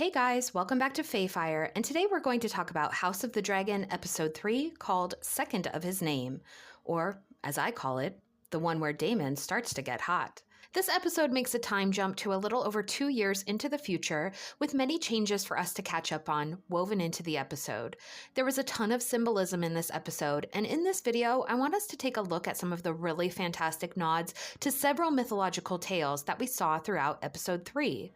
Hey guys, welcome back to Faefire, and today we're going to talk about House of the Dragon Episode 3 called Second of His Name, or, as I call it, the one where Daemon starts to get hot. This episode makes a time jump to a little over 2 years into the future, with many changes for us to catch up on woven into the episode. There was a ton of symbolism in this episode, and in this video, I want us to take a look at some of the really fantastic nods to several mythological tales that we saw throughout Episode 3.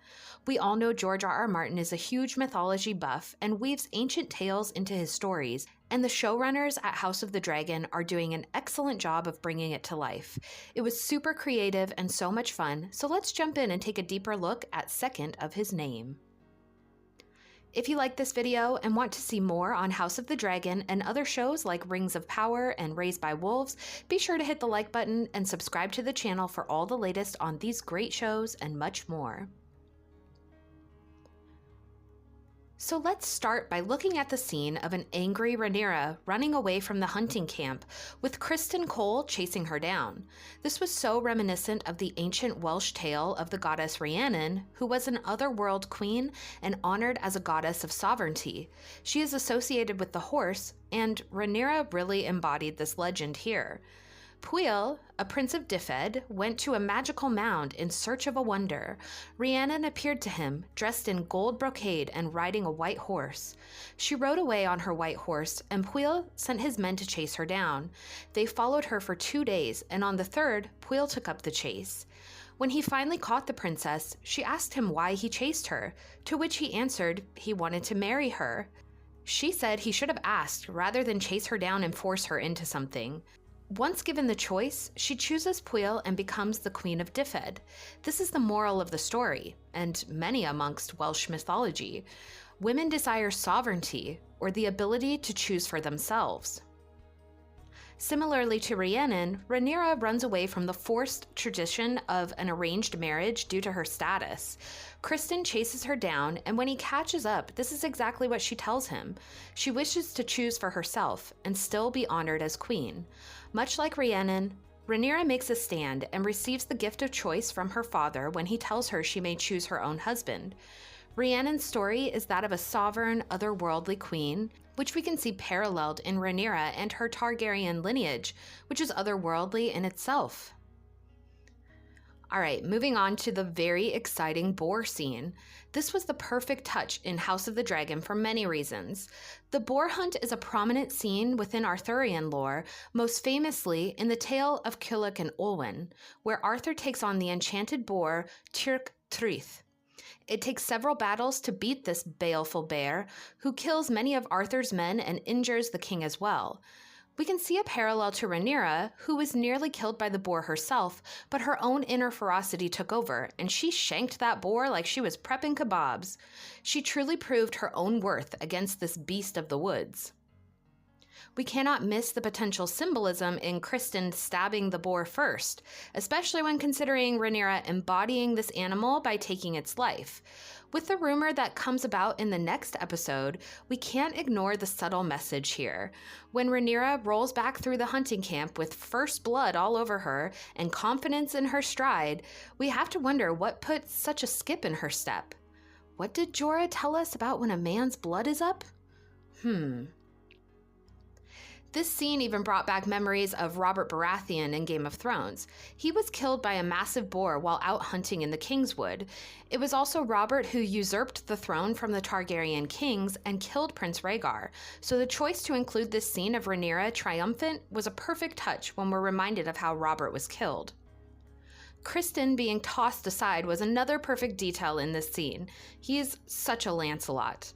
We all know George R.R. Martin is a huge mythology buff and weaves ancient tales into his stories, and the showrunners at House of the Dragon are doing an excellent job of bringing it to life. It was super creative and so much fun, so let's jump in and take a deeper look at Second of His Name. If you like this video and want to see more on House of the Dragon and other shows like Rings of Power and Raised by Wolves, be sure to hit the like button and subscribe to the channel for all the latest on these great shows and much more. So let's start by looking at the scene of an angry Rhaenyra running away from the hunting camp, with Criston Cole chasing her down. This was so reminiscent of the ancient Welsh tale of the goddess Rhiannon, who was an otherworld queen and honored as a goddess of sovereignty. She is associated with the horse, and Rhaenyra really embodied this legend here. Pwyll, a prince of Dyfed, went to a magical mound in search of a wonder. Rhiannon appeared to him, dressed in gold brocade and riding a white horse. She rode away on her white horse, and Pwyll sent his men to chase her down. They followed her for 2 days, and on the third, Pwyll took up the chase. When he finally caught the princess, she asked him why he chased her, to which he answered he wanted to marry her. She said he should have asked rather than chase her down and force her into something. Once given the choice, she chooses Pwyll and becomes the Queen of Dyfed. This is the moral of the story, and many amongst Welsh mythology. Women desire sovereignty, or the ability to choose for themselves. Similarly to Rhiannon, Rhaenyra runs away from the forced tradition of an arranged marriage due to her status. Criston chases her down, and when he catches up, this is exactly what she tells him. She wishes to choose for herself and still be honored as queen. Much like Rhiannon, Rhaenyra makes a stand and receives the gift of choice from her father when he tells her she may choose her own husband. Rhiannon's story is that of a sovereign, otherworldly queen, which we can see paralleled in Rhaenyra and her Targaryen lineage, which is otherworldly in itself. Alright, moving on to the very exciting boar scene. This was the perfect touch in House of the Dragon for many reasons. The boar hunt is a prominent scene within Arthurian lore, most famously in the tale of Culhwch and Olwen, where Arthur takes on the enchanted boar Tirc Trith. It takes several battles to beat this baleful bear, who kills many of Arthur's men and injures the king as well. We can see a parallel to Rhaenyra, who was nearly killed by the boar herself, but her own inner ferocity took over, and she shanked that boar like she was prepping kebabs. She truly proved her own worth against this beast of the woods. We cannot miss the potential symbolism in Criston stabbing the boar first, especially when considering Rhaenyra embodying this animal by taking its life. With the rumor that comes about in the next episode, we can't ignore the subtle message here. When Rhaenyra rolls back through the hunting camp with first blood all over her and confidence in her stride, we have to wonder what put such a skip in her step. What did Jorah tell us about when a man's blood is up? This scene even brought back memories of Robert Baratheon in Game of Thrones. He was killed by a massive boar while out hunting in the Kingswood. It was also Robert who usurped the throne from the Targaryen kings and killed Prince Rhaegar, so the choice to include this scene of Rhaenyra triumphant was a perfect touch when we're reminded of how Robert was killed. Criston being tossed aside was another perfect detail in this scene. He is such a Lancelot.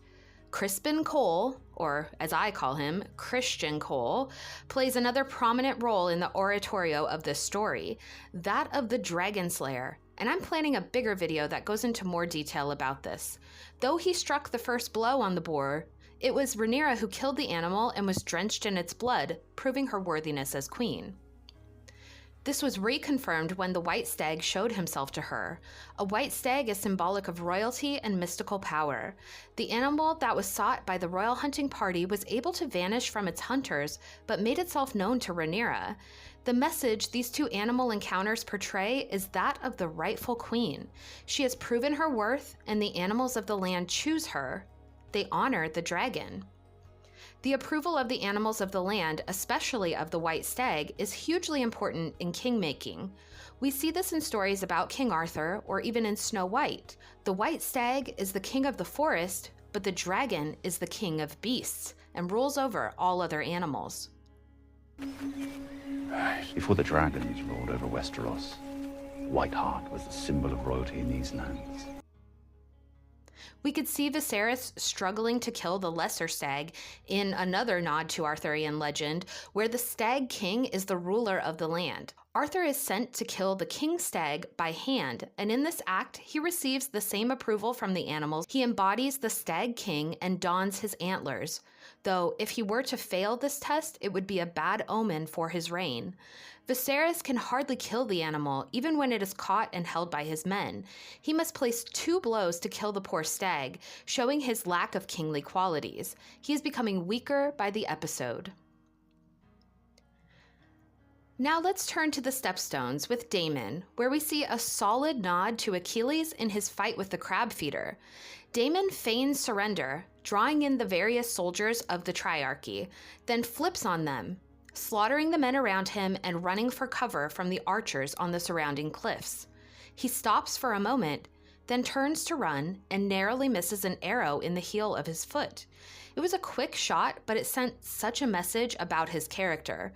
Criston Cole, or as I call him, Christian Cole, plays another prominent role in the oratorio of this story, that of the Dragon Slayer, and I'm planning a bigger video that goes into more detail about this. Though he struck the first blow on the boar, it was Rhaenyra who killed the animal and was drenched in its blood, proving her worthiness as queen. This was reconfirmed when the white stag showed himself to her. A white stag is symbolic of royalty and mystical power. The animal that was sought by the royal hunting party was able to vanish from its hunters, but made itself known to Rhaenyra. The message these two animal encounters portray is that of the rightful queen. She has proven her worth, and the animals of the land choose her. They honor the dragon. The approval of the animals of the land, especially of the white stag, is hugely important in king-making. We see this in stories about King Arthur, or even in Snow White. The white stag is the king of the forest, but the dragon is the king of beasts, and rules over all other animals. Before the dragons ruled over Westeros, White Hart was the symbol of royalty in these lands. We could see Viserys struggling to kill the lesser stag in another nod to Arthurian legend, where the stag king is the ruler of the land. Arthur is sent to kill the king stag by hand, and in this act, he receives the same approval from the animals. He embodies the stag king and dons his antlers. Though, if he were to fail this test, it would be a bad omen for his reign. Viserys can hardly kill the animal, even when it is caught and held by his men. He must place 2 blows to kill the poor stag, showing his lack of kingly qualities. He is becoming weaker by the episode. Now let's turn to the Stepstones with Daemon, where we see a solid nod to Achilles in his fight with the crab feeder. Daemon feigns surrender, drawing in the various soldiers of the Triarchy, then flips on them, slaughtering the men around him and running for cover from the archers on the surrounding cliffs. He stops for a moment, then turns to run and narrowly misses an arrow in the heel of his foot. It was a quick shot, but it sent such a message about his character.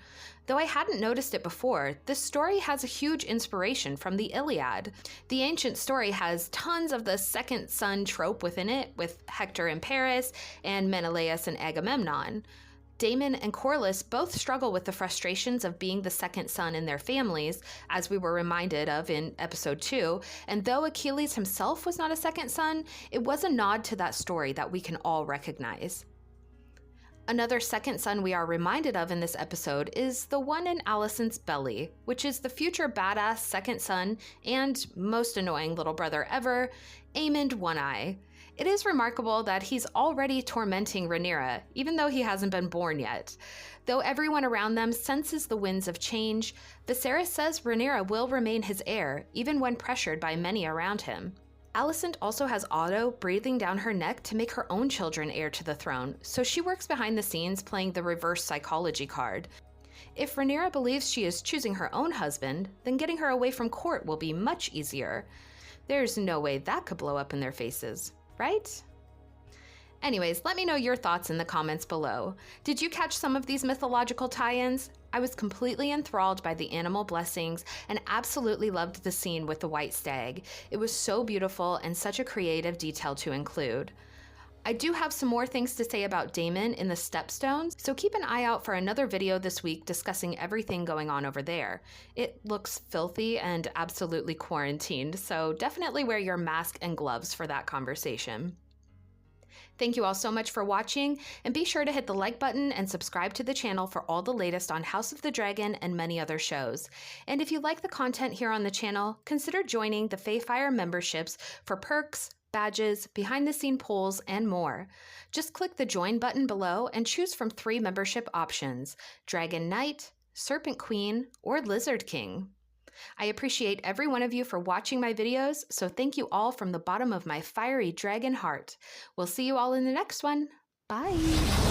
Though I hadn't noticed it before, this story has a huge inspiration from the Iliad. The ancient story has tons of the second son trope within it, with Hector and Paris, and Menelaus and Agamemnon. Daemon and Corlys both struggle with the frustrations of being the second son in their families, as we were reminded of in episode 2, and though Achilles himself was not a second son, it was a nod to that story that we can all recognize. Another second son we are reminded of in this episode is the one in Alicent's belly, which is the future badass second son and most annoying little brother ever, Aemond One-Eye. It is remarkable that he's already tormenting Rhaenyra, even though he hasn't been born yet. Though everyone around them senses the winds of change, Viserys says Rhaenyra will remain his heir, even when pressured by many around him. Alicent also has Otto breathing down her neck to make her own children heir to the throne, so she works behind the scenes playing the reverse psychology card. If Rhaenyra believes she is choosing her own husband, then getting her away from court will be much easier. There's no way that could blow up in their faces, right? Anyways, let me know your thoughts in the comments below. Did you catch some of these mythological tie-ins? I was completely enthralled by the animal blessings and absolutely loved the scene with the white stag. It was so beautiful and such a creative detail to include. I do have some more things to say about Daemon in the Stepstones, so keep an eye out for another video this week discussing everything going on over there. It looks filthy and absolutely quarantined, so definitely wear your mask and gloves for that conversation. Thank you all so much for watching, and be sure to hit the like button and subscribe to the channel for all the latest on House of the Dragon and many other shows. And if you like the content here on the channel, consider joining the Fayfire memberships for perks, badges, behind-the-scene polls, and more. Just click the join button below and choose from 3 membership options: Dragon Knight, Serpent Queen, or Lizard King. I appreciate every one of you for watching my videos, so thank you all from the bottom of my fiery dragon heart. We'll see you all in the next one. Bye!